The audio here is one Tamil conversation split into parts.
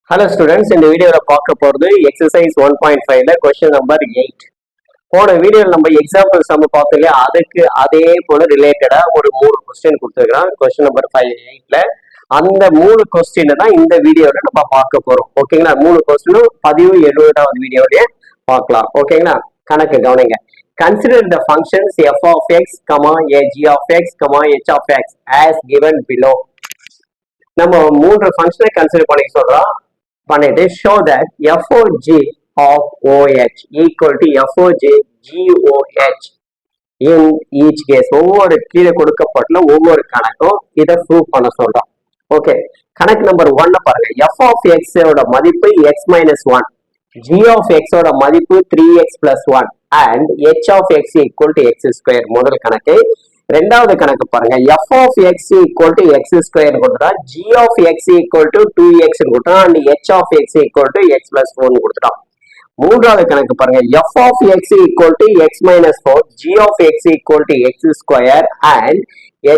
Hello students, இந்த வீடியோல பார்க்க போறது எக்ஸசைஸ் 1.5ல கொஸ்டின் நம்பர் 8. போன வீடியோல நம்ம எக்ஸாம்பிள் சம் பார்த்தோம் இல்லையா, அதுக்கு அதே போல ரிலேட்டடா ஒரு 3 கொஸ்டின் கொடுத்துருக்கான் கொஸ்டின் நம்பர் 8ல. அந்த 3 கொஸ்டின் தான் இந்த வீடியோல நம்ம பார்க்க போறோம். ஓகேங்களா, 3 கொஸ்டினும் 17வது வீடியோலயே பார்க்கலாம். ஓகேங்களா, கணக்கு கவனிங்க. Consider the functions f of x, a g of x, h of x as given below. நம்ம 3 ஃபங்க்ஷனை கன்சிடர் பண்ணி சொல்றோம். பண்ணிட்டு show that FOG of OH equal to FOG GOH in each case. ஒவ்வொரு கீழே கொடுக்கப்பட்டுள்ள ஒவ்வொரு கணக்கும் இதை ப்ரூவ் பண்ண சொல்றோம். ஓகே, கணக்கு நம்பர் 1 பாருங்க. f of x ஓட மதிப்பு x minus 1, g of x ஓட மதிப்பு 3x plus 1 and h of x equal to x square. முதல் கணக்கு. ரெண்டாவது கணக்கு பாருங்க. f of x equal to x square கொடுத்துட்டோம், g of x equal to 2x கொடுத்துட்டோம் and h of x equal to x plus 4 கொடுத்துட்டோம். மூன்றாவது கணக்கு பாருங்க. f of x equal to x minus 4, g of x equal to x square and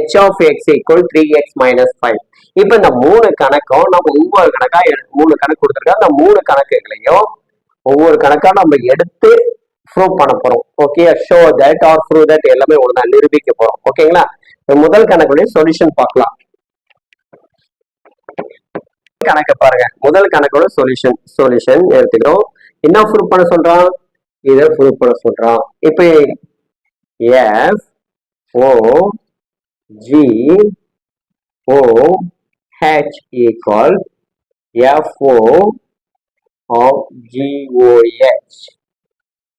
h of x equal 3x minus 5. இப்ப இந்த 3 கணக்கும் நம்ம ஒவ்வொரு கணக்கா 3 கணக்கு கொடுத்துருக்கோம். அந்த 3 கணக்குகளையும் ஒவ்வொரு கணக்கா நம்ம எடுத்து ப்ரூவ் பண்ண போறோம். Okay, show that R prove that எல்லாமே ஒண்ணு தான் நிரூபிக்க போறோம். ஓகேங்களா, முதல் கணக்குடைய சொல்யூஷன் பார்க்கலாம். கணக்கு பாருங்க. முதல் கணக்கோட சொல்யூஷன் எடுத்துக்கிறோம். என்ன ப்ரூவ் பண்ண சொல்றான்? இதை ப்ரூவ் பண்ண சொல்றான். இப்ப f o g o h equal f o of g o h.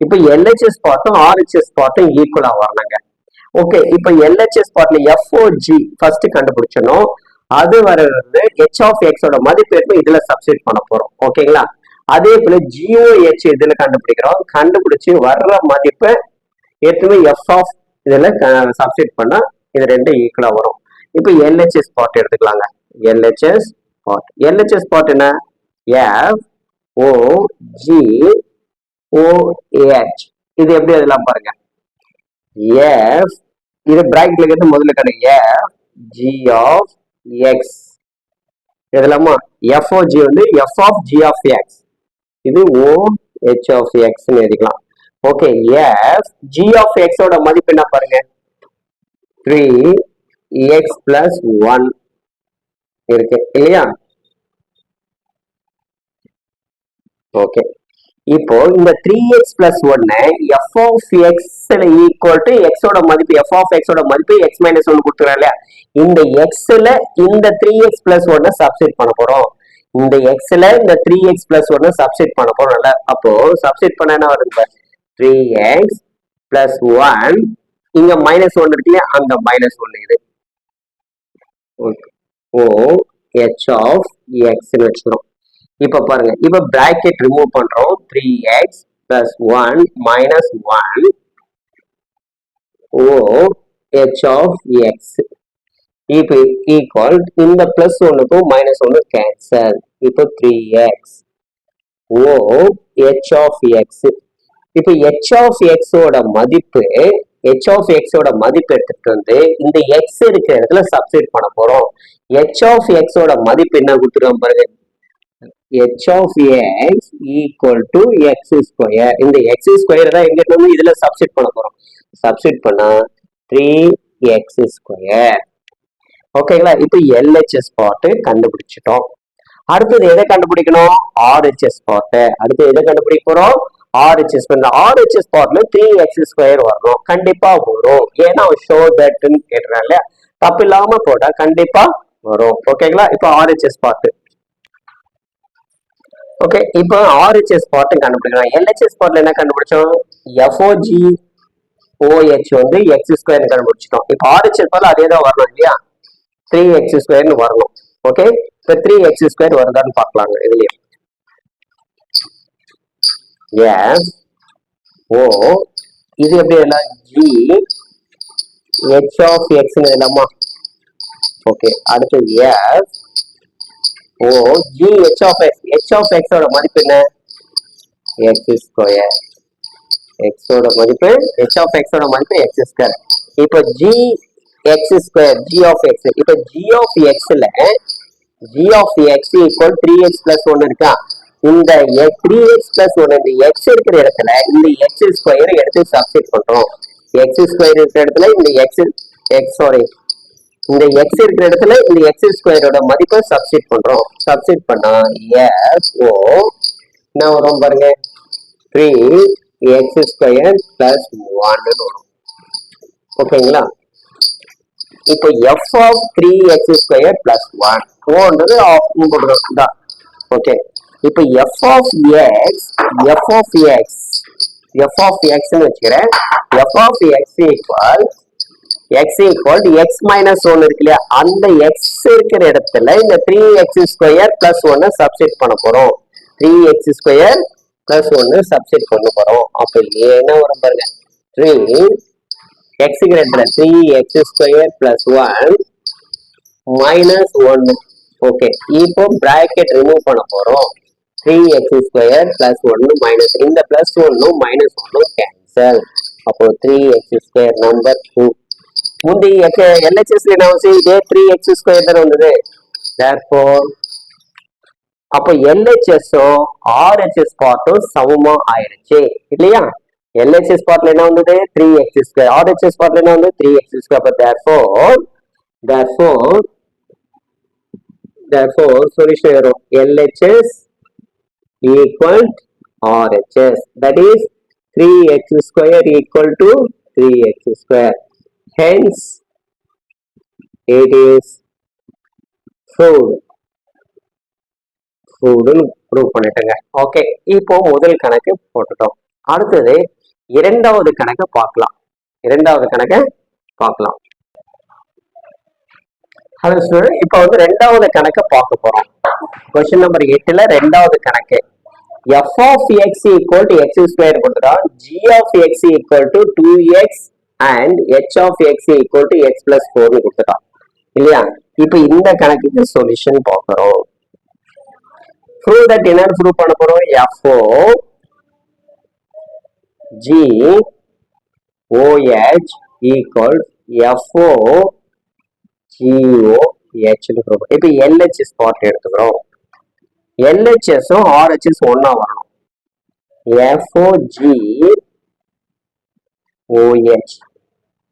இப்ப LHS பார்ட்டும் RHS பார்ட்டும் ஈக்குவலா வரணுங்க. ஓகே, இப்ப LHS பார்ட்ல FOG ஃபர்ஸ்ட் கண்டுபிடிச்சணும். அது வர்றது h of x ஓட மதிப்பு எடுத்து இதுல சப்ஸ்டிட் பண்ண போறோம். ஓகேங்களா, அதே போல GOH இதுல கண்டுபிடிக்கிறோம். கண்டுபிடிச்சு வர்ற மதிப்பு ஏற்கனவே f of இதுல சப்ஸ்டிட் பண்ணா இது ரெண்டும் ஈக்குவலா வரும். இப்ப LHS பார்ட் எடுத்துக்கலாங்க. LHS பார்ட் என்ன? F O G OH. இது எப்படி அதெல்லாம் பாருங்க. F இது பிராக்கெட்ல கேட்டு முதல்ல கிடைக்கும் F G of X. இதெல்லாமா FOG வந்து F of G of X, இது OH of X ன்னு எழுதிக்கலாம். Okay, F G of X ஓட மதிப்பு என்ன பாருங்க, 3x plus 1 இருக்கு இல்லையா? ஓகே, இப்போ இந்த 3x plus 1 f of x equal to x ஓட மதிப்பு f of x ஓட மதிப்பு x minus 1 கொடுத்துறோம் இல்லையா? இந்த x ல இந்த 3x plus 1 சப்ஸ்டிட் பண்ண போறோம். இந்த x ல இந்த 3x plus 1 சப்ஸ்டிட் பண்ண போறோம்ல. அப்போ சப்ஸ்டிட் பண்ண என்ன வருது? 3x plus 1, இங்க minus 1 இருக்கு இல்லையா, அங்க minus 1 இது. ஓ h of x ன்னு வச்சுக்கிறோம். இப்ப பாருங்க, இப்ப பிராக்கெட் ரிமூவ் பண்றோம். 3x plus 1 minus 1 OH of x. இப்ப ஈக்குவல் இந்த பிளஸ் 1க்கும் மைனஸ் 1 கேன்சல். இப்போ 3x OH of x. இப்ப h of x ஓட மதிப்பு எடுத்துட்டு வந்து இந்த x இருக்கிற இடத்துல சப்ஸ்டிட் பண்ண போறோம். h of x ஓட மதிப்பு என்ன கொடுத்துருவோம் பாருங்க, h of x equal to x square. இந்த x square தான் எங்க இருந்து இதுல சப்ஸ்டிட் பண்ண போறோம். சப்ஸ்டிட் பண்ணா 3x square. ஓகேங்களா, இப்போ LHS பார்ட் கண்டுபிடிச்சிட்டோம். அடுத்தது எதை கண்டுபிடிக்கணும்? RHS part. அடுத்து எதை கண்டுபிடிக்க போறோம்? RHS பண்ண. RHS பார்ட்ல 3x square வரணும். கண்டிப்பா வரும். ஏன்னா ஷோ தட்னு கேட்டுறாங்க இல்லையா, தப்பு இல்லாம போட்டா கண்டிப்பா வரும். ஓகேங்களா, இப்போ RHS பார்ட். ஓகே, இப்போ RHS பார்ட் கண்டுபிடிக்கலாம். LHS பார்ட்ல என்ன கண்டுபிடிச்சோம்? FOG OH வந்து x ஸ்கொயர் கண்டுபிடிச்சிட்டோம். இப்போ RHS பார்ட்ல அதே தான் வரணும் இல்லையா, 3x ஸ்கொயர்னு வரணும். ஓகே, இப்போ 3x ஸ்கொயர் வருதான்னு பார்க்கலாங்க. இதுலயே எஸ் ஓ இது எப்படி எல்லாம் G H of x ன்னு எழுதலாமா? ஓகே, அடுத்து F O G H of x. H of x ஓட மதிப்பு என்ன? x square. x ஓட மதிப்பு h of x ஓட மதிப்பு x ஸ்கொயர். இப்போ G x square G of x. இப்போ G of x ல g of x equal 3x plus 1 இருக்கா. இந்த 3x plus 1 இந்த x இருக்கிற இடத்துல இந்த x ஸ்கொயர் எடுத்து சப்ஸ்டிட் பண்றோம். x ஸ்கொயர் இருக்கிற இடத்துல இந்த இந்த x இருக்கிற இடத்துல இந்த x ஸ்கொயரோட மதிப்பை சப்ஸ்டிட் பண்றோம். சப்ஸ்டிட் பண்ணா FO என்ன வரும் பாருங்க, 3x ஸ்கொயர் plus 1 வரும். ஓகேங்களா. இப்போ f of 3x square plus 1 ஓன்றது தான். ஓகே, இப்போ f of x ன்னு வச்சுக்கிறேன். f of x equal x minus 1 இருக்கு இல்லையா, அந்த x இருக்கிற இடத்துல இந்த 3x ஸ்கொயர் plus 1 சப்ஸ்டிட் பண்ண போறோம். 3x ஸ்கொயர் plus 1 சப்ஸ்டிட் பண்ண போறோம். அப்ப என்ன வரும் பாருங்க, 3x இடத்துல 3x square plus 1 minus 1. Okay, இப்போ பிராக்கெட் ரிமூவ் பண்ண போறோம். 3x ஸ்கொயர் plus 1 minus இந்த plus 1 minus 1 கேன்சல். அப்போ 3x ஸ்கொயர் நம்பர் 2. முந்தைய LHS என்ன ஆச்சு, இதே 3x ஸ்கொயர் தான் வந்தது. therefore அப்போ LHS-ம் RHS பார்ட்டும் சமமா ஆயிடுச்சு இல்லையா. LHS பார்ட்ல என்ன வந்தது 3x ஸ்கொயர், RHS பார்ட்ல என்ன வந்து 3x ஸ்கொயர். அப்ப therefore solution வரும் LHS equal RHS, that is 3x square equal to 3x square. Hence it is food prove பண்ணிட்டேங்க. ஓகே, இப்போ முதல் கணக்கு போட்டுட்டோம். அடுத்தது இரண்டாவது கணக்கு பார்க்கலாம். ஹலோ ஸ்டூடெண்ட், இப்போ வந்து ரெண்டாவது கணக்கை பார்க்க போறோம். கொஸ்டின் நம்பர் 8ல ரெண்டாவது கணக்கு. f of x equal to x square கொடுத்துட்டா, g of x equal to 2x and h of x equal to x plus 4 கொடுத்துட்டா இல்லையா. இப்போ இந்த கணக்குக்கு சொல்யூஷன் பார்க்கிறோம். prove that என்ன ப்ரூவ் பண்ண போறோம், FO G OH equal FO GOH னு ப்ரூவ். இப்போ LHS பார்ட் எடுத்துக்கிறோம். LHS-ம் RHS ஒண்ணா வரணும். FOG OH.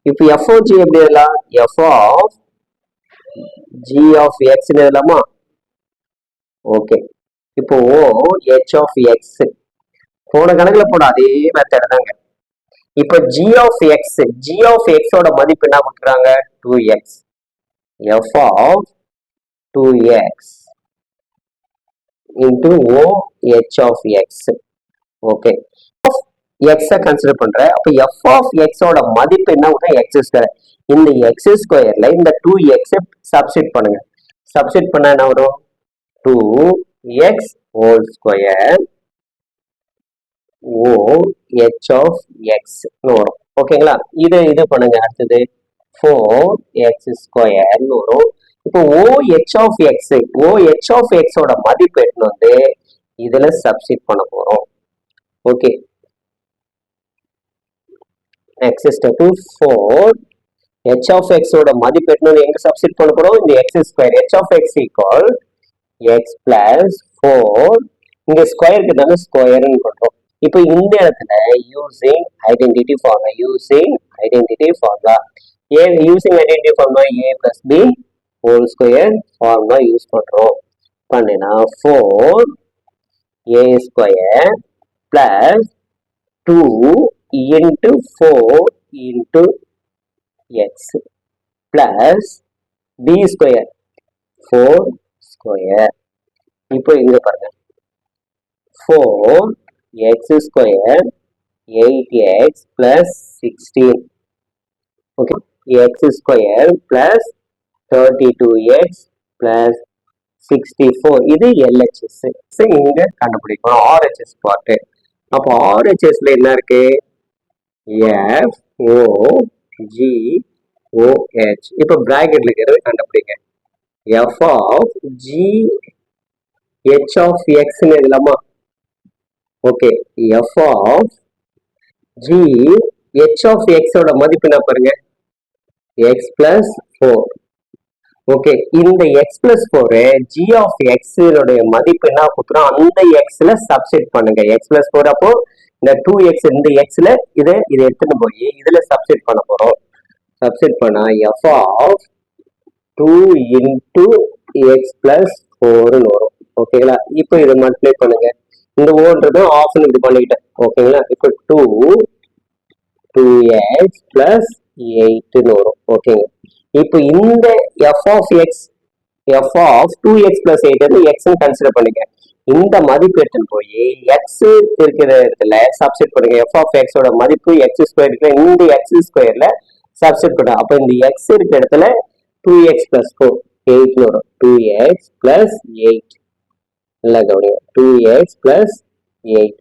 இப்போ FOG எப்படி எழுதலாம், F of G of X னு எழுதலாமா. ஓகே, இப்போ H of X போன கணக்குல போட அதே மெத்தட் தாங்க. இப்போ G of X ஓட மதிப்பு என்ன கொடுக்குறாங்க, 2x. F of 2x into OH of X. Okay, x consider பண்றேன். அப்ப f of x ஓட மதிப்பு என்ன, x ஸ்கொயர். இந்த x ஸ்கொயர்ல இந்த 2x சப்ஸ்டிட் பண்ணுங்க. சப்ஸ்டிட் பண்ணா என்ன வரும், 2x whole square OH of X வரும். ஓகேங்களா, இது பண்ணுங்க. அடுத்தது 4x square வரும். இப்போ OH of X ஓட மதிப்பு எடுத்து வந்து இதுல சப்ஸ்டிட் பண்ண போறோம். Okay, next step 4 h of x ஓட மதிப்பு எடுத்து எங்க சப்ஸ்டிட் பண்ண போறோம், இந்த x square. h of x equal x plus 4, இங்க ஸ்கொயருக்கு தானே ஸ்கொயர்னு பண்றோம். இப்போ இந்த இடத்துல using identity formula a plus b whole square formula use பண்றோம். பண்ணினா 4a square plus 2 into 4 into x plus b square 4 square. இப்போ இங்க பாருங்க, 4x square 8x plus 16. Okay, x square plus 32x plus 64. இது LHS. இங்க கண்டுபிடிக்கணும் RHS பார்ட். அப்போ RHSல என்ன இருக்கு, FOGOH. இப்போ பிராக்கெட்ல இருக்கிறது கண்டுபிடிங்க. F of G H of X ன்னு எழுதலாமா. Okay, F of G H of X ஓட மதிப்பு என்ன பாருங்க, x plus 4 ஓகே, இந்த x plus four G of x மதிப்பு என்ன கொடுக்குறோம், அந்த எக்ஸ்ல சப்ஸ்டிட் பண்ணுங்க. எக்ஸ் பிளஸ் ஃபோர் அப்போ இந்த டூ எக்ஸ் இந்த எக்ஸ்ல இதை எடுத்துட்டு போய் இதுல சப்ஸ்டிட் பண்ண போறோம். சப்ஸ்டிட் பண்ணா f of two into x plus ஃபோர்னு வரும். ஓகேங்களா, இப்போ இதை மல்டிப்ளை பண்ணுங்க. இந்த ஓன்றது ஆஃப்னு இது பண்ணிக்கிட்டேன். ஓகேங்களா, இப்போ டூ எக்ஸ் பிளஸ் எயிட்னு வரும். ஓகேங்க, இப்போ இந்த f of x f of two x plus eight வந்து எக்ஸ்ன்னு கன்சிடர் பண்ணுங்க. இந்த மதிப்பு எடுத்துன்னு போய் எக்ஸ் இருக்கிற இடத்துல சப்ஸ்டிட் பண்ணுங்க. எஃப் ஆஃப் எக்ஸோட மதிப்பு எக்ஸ் ஸ்கொயர் இருக்கிற இந்த எக்ஸ் ஸ்கொயர்ல சப்ஸ்டிட் பண்ணுங்க. அப்போ இந்த எக்ஸ் இருக்கிற இடத்துல டூ எக்ஸ் பிளஸ் ஃபோர் எயிட்னு வரும். டூ எக்ஸ் பிளஸ் எயிட் நல்லா கவனிங்க, டூ எக்ஸ் பிளஸ் எயிட்.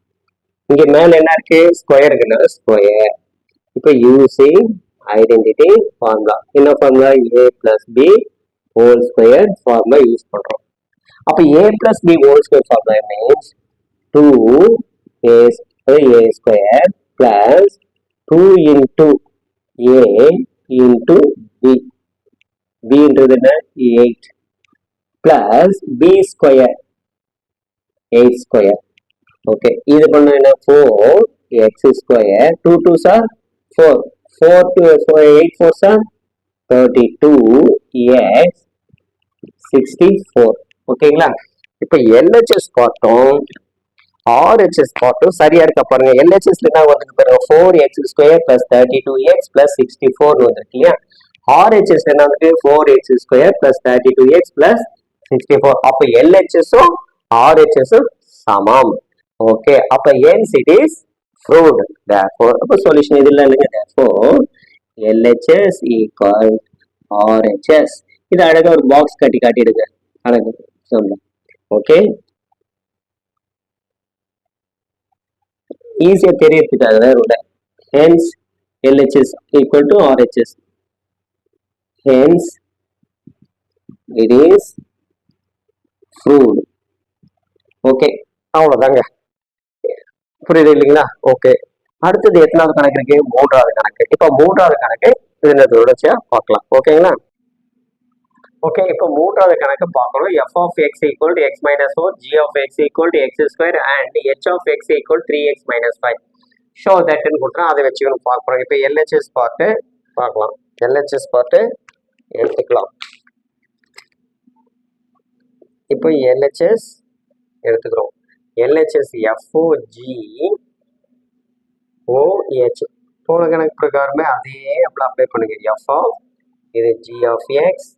இங்க மேல என்ன இருக்கு, ஸ்கொயர் இருக்குன்னா ஸ்கொயர். இப்போ யூசிங் ஐடென்டிட்டி ஃபார்முலா, என்ன formula, A plus B whole square formula use பண்றோம். அப்ப A plus B whole square formula means two A square plus two into A into B, பின்றது என்ன eight plus B square eight square. Okay, இது பண்ண என்ன four X square, two two sir four, four two four eight four sir 32x 64. ஓகேங்களா, இப்போ LHS பார்த்தோம், RHS பார்த்தோம். சரியா இருக்க பாருங்க. LHSல என்ன வந்து பாருங்க, 4x square plus 32x plus 64 வந்துருக்கு இல்லையா. RHS என்ன வந்து 4x square plus 32x plus 64. அப்ப LHSம் RHSம் சமம். ஓகே, அப்ப hence it is proved. Therefore அப்ப சொல்யூஷன் இது இல்லைங்க. Therefore LHS equal RHS. இது அழகா ஒரு பாக்ஸ் கட்டி காட்டிடுங்க, அழகு சொல்லு. ஓகே, ஈஸியா தெரியறதுக்காக வேற ஒண்ணு. Hence LHS equal to RHS. Hence it is proved. Okay, அவ்வளவுதாங்க. புரியுது இல்லைங்களா? ஓகே, அடுத்தது எத்தனாவது கணக்கு இருக்கு, மூன்றாவது கணக்கு. இப்ப மூன்றாவது கணக்கு இதுல தொடர்ச்சியா பார்க்கலாம். ஓகேங்களா? ஓகே, இப்போ மூன்றாவது கணக்கு பார்க்கணும். F of X equal to X minus four, G of X equal to X square and H of X equal 3x மைனஸ் 5. ஷோ தட்னு கொடுத்துறோம், அதை வச்சுக்கணும் பார்க்குறோம். இப்போ எல்ஹெச்எஸ் பார்ட்டு பார்க்கலாம். எல்ஹெச்எஸ் பார்ட்டு எடுத்துக்கலாம். இப்போ எல்ஹெச்எஸ் எடுத்துக்கிறோம். எல்ஹெச்எஸ் எஃப்ஓஜி ஓஹெச் போன கணக்கு பிரகாரமே அதே அப்படி அப்ளை பண்ணுங்க. எஃப் ஆஃப் இது ஜி ஆஃப் எக்ஸ்,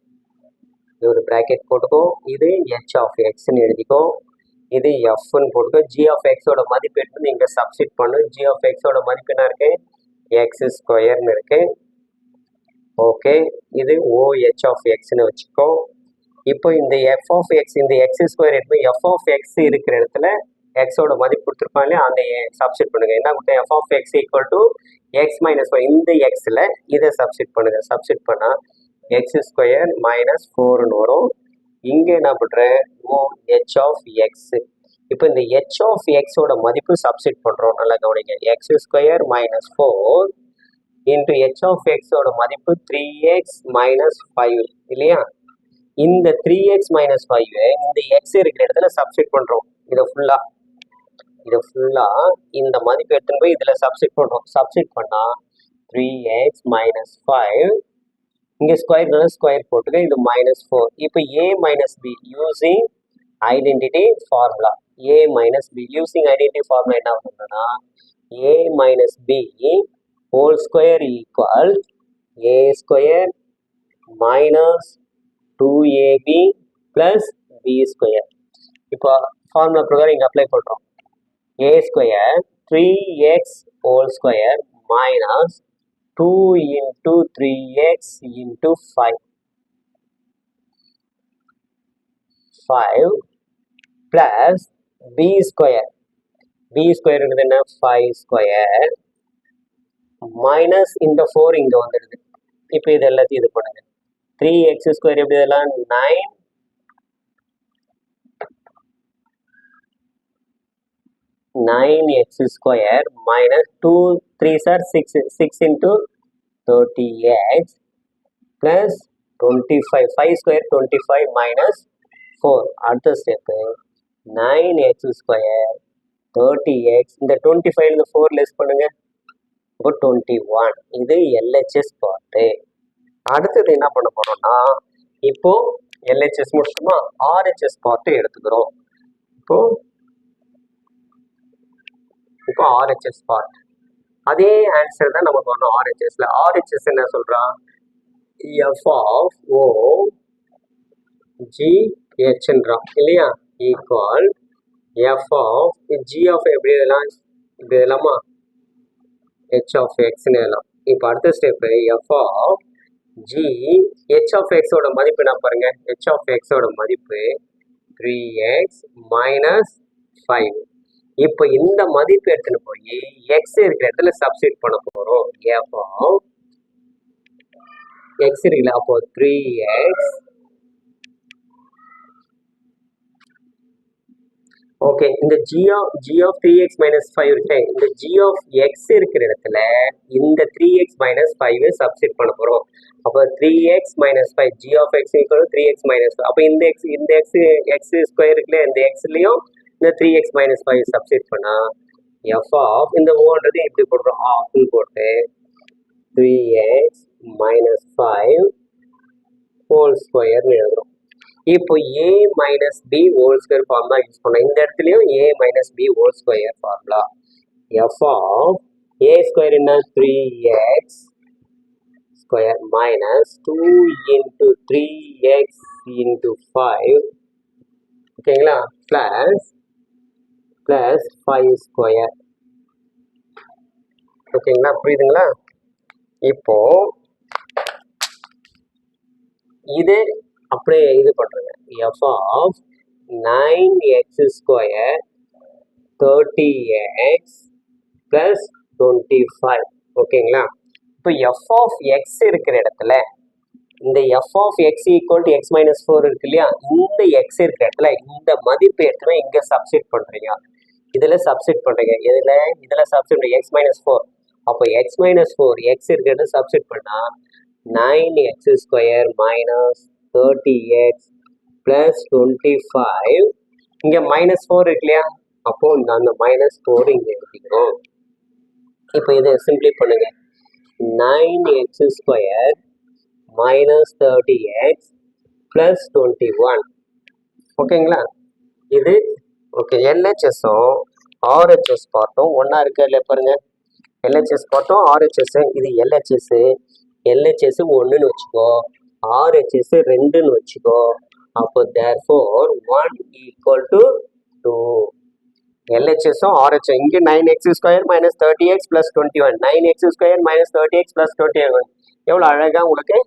இது ஒரு பிராக்கெட் போட்டுக்கோ, இது ஹெச் ஆஃப் எக்ஸ்ன்னு எழுதிக்கோ, இது எஃப்னு போட்டுக்கோ. ஜி ஆஃப் எக்ஸோட மதிப்பு எடுத்து இங்கே சப்ஸ்டிட் பண்ணு. ஜி ஆஃப் எக்ஸோட மதிப்பு என்ன இருக்கு, எக்ஸ் ஸ்கொயர்னு இருக்கு. ஓகே, இது ஓஹெச் ஆஃப் எக்ஸ்ன்னு வச்சுக்கோ. இப்போ இந்த எஃப் ஆஃப் எக்ஸ், இந்த எக்ஸ் ஸ்கொயர் எடுத்து எஃப் ஆஃப் எக்ஸ் இருக்கிற இடத்துல எக்ஸோட மதிப்பு கொடுத்துருப்பாங்க இல்லையா, அந்த சப்ஸ்டிட் பண்ணுங்க. என்ன கொடுத்தேன், f of X equal to X minus 5. இந்த எக்ஸில் இதை சப்ஸ்டிட் பண்ணுங்க. சப்ஸ்டிட் பண்ணால் எக்ஸ் ஸ்கொயர் மைனஸ் 4ன்னு வரும். இங்கே என்ன பண்ணுறேன், ஹெச் ஆஃப் எக்ஸ். இப்போ இந்த ஹெச் ஆஃப் எக்ஸோட மதிப்பு சப்ஸ்டிட் பண்ணுறோம். நல்லா கவனிங்க. X square minus 4 into h of எக்ஸோட மதிப்பு 3x மைனஸ் 5 இல்லையா. இந்த 3x மைனஸ் 5 இந்த எக்ஸ் இருக்கிற இடத்துல சப்ஸ்டிட் பண்ணுறோம். இதை ஃபுல்லா இந்த மதிப்பு எடுத்துன்னு போய் இதில் சப்ஸ்டிட் பண்ணுறோம். சப்ஸ்டிட் பண்ணால் 3x மைனஸ் 5, இங்கே ஸ்கொயர் போட்டுக்க, இது மைனஸ் 4. இப்போ a minus b using identity formula. a minus b using identity formula என்ன பண்ணுறோன்னா, a minus b whole square equal a square minus 2ab plus b square. இப்போ ஃபார்முலா பிரகாரம் இங்கே அப்ளை பண்ணுறோம். a square 3x whole square minus 2 into 3x into 5 plus b square. b square என்ன 5 square minus இந்த 4 இங்க வந்துடுது. இப்போ இது எல்லாத்தையும் இது பண்ணுங்க. 3x square எப்படி இதெல்லாம் 9x square minus 2 3s are 6 into 30x plus 25 5 square 25 minus 4. அடுத்த ஸ்டெப்பு 9x ஸ்கொயர் 30x. இந்த 25 இந்த 4 லெஸ் பண்ணுங்க, இப்போ 21. இது LHS பார்ட்டு. அடுத்தது என்ன பண்ண போறோம்னா, இப்போ LHS முடிச்சுமா, RHS பார்ட்டு எடுத்துக்கிறோம். இப்போ RHS பார்ட் அதே ஆன்சர் தான் நமக்கு வரணும். RHSல RHS என்ன சொல்றான், f of o g hன்றான் இல்லையா, equal f of g of எப்படி எழுதலாம், இப்படி எழுதலாமா, h of xன்னு எழுதலாம். இப்போ அடுத்த step f of g h of x ஓட மதிப்பு என்ன பாருங்க, h of x ஓட மதிப்பு 3x minus 5. இப்போ இந்த மதிப்பு எடுத்துன்னு போய் x இருக்கிற இடத்துல சப்ஸ்டிட் பண்ண போறோம். f of x இருக்குல்ல, அப்போ 3x. ஓகே, இந்த g of 3x minus 5 இருக்கு, இந்த g of x இருக்கிற இடத்துல இந்த 3x minus 5 சப்ஸ்டிட் பண்ண போறோம். அப்போ 3x minus 5 g of x equal 3x minus 5. அப்போ இந்த x ஸ்கொயர் இருக்குல்ல, இந்த xலயும் இந்த 3x minus 5 சப்ஸ்டிட் பண்ணா f of இந்த ஓன்றது எப்படி போடுறோம், ஆஃப்னு போட்டு 3x minus 5 ஹோல் ஸ்கொயர்னு எழுதுறோம். இப்போ a minus b whole square formula use பண்ணோம். இந்த இடத்துலயும் a minus b whole square formula. f of a square என்ன, 3x square minus 2 into 3x into 5, ஓகேங்களா, பிளஸ் 5 ஸ்கொயர். ஓகேங்களா, புரியுதுங்களா? இப்போ இது அப்படியே இது பண்றேங்க, f of 9x square 30x plus 25. ஓகேங்களா, இப்போ f of x இருக்கிற இடத்துல இந்த f of x equal to x minus 4 இருக்கு இல்லையா, இந்த x இருக்கிற இடத்துல இந்த மதிப்பு எடுத்துமே இங்க சப்ஸ்டிட் பண்றீங்க, இதுல சப்ஸ்டிட் பண்றீங்க, இதுல சப்ஸ்டிட் பண்ணுங்க x minus 4. அப்போ x minus 4 x இருக்கிறத சப்ஸ்டிட் பண்ணா 9x square minus 30x plus 25. இங்க மைனஸ் 4 இருக்கு இல்லையா, அப்போ அந்த மைனஸ் 4 இங்க எழுதிக்கிறோம். இப்போ இதை சிம்பிளை பண்ணுங்க, 9x square minus 30x plus 21. ஓகேங்களா, இது ஓகே. LHSம் RHS பார்ட்டும் ஒன்னா இருக்கு இல்லையா பாருங்க, LHS பார்ட்டும் RHS. இது LHS 1ன்னு வச்சுக்கோ, RHS 2ன்னு வச்சுக்கோ. அப்போ therefore 1 equal to 2. LHSம் RHS இங்கே 9x square minus 30x plus 21, 9x square minus 30x plus 21 எவ்வளோ அழகா உங்களுக்கு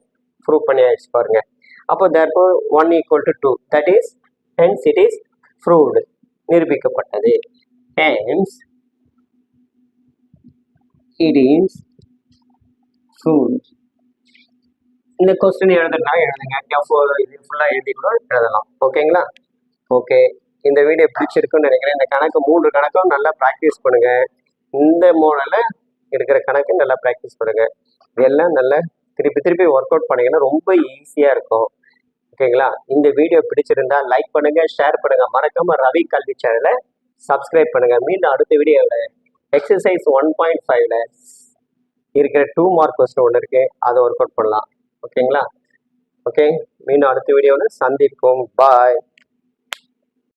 ப்ரூவ் பண்ணியாச்சு பாருங்க. அப்போ therefore 1 equal to 2, that is hence it is proved, நிரூபிக்கப்பட்டது. Hence it is proved. இந்த கொஸ்டின் எழுதுனா எழுதுங்க, இது ஃபுல்லாக எழுதி கூட எழுதலாம். ஓகேங்களா, ஓகே. இந்த வீடியோ பிடிச்சிருக்குன்னு நினைக்கிறேன். இந்த கணக்கு 3 கணக்கும் நல்லா ப்ராக்டிஸ் பண்ணுங்க. இந்த மோடலில் இருக்கிற கணக்கு நல்லா ப்ராக்டிஸ் பண்ணுங்க. இதெல்லாம் நல்லா திருப்பி ஒர்க் அவுட் பண்ணீங்கன்னா ரொம்ப ஈஸியாக இருக்கும். ஓகேங்களா, இந்த வீடியோ பிடிச்சிருந்தா லைக் பண்ணுங்க, ஷேர் பண்ணுங்க, மறக்காம ரவி கல்வி சேனலை சப்ஸ்கிரைப் பண்ணுங்க. மீண்டும் அடுத்த வீடியோவில் எக்ஸசைஸ் 1.5ல இருக்கிற 2 மார்க் கொஸ்டின் ஒன்று இருக்கு, அதை ஒர்க் அவுட் பண்ணலாம். ஓகேங்களா, ஓகே. மீண்டும் அடுத்த வீடியோவில் சந்திப்போம். பாய்.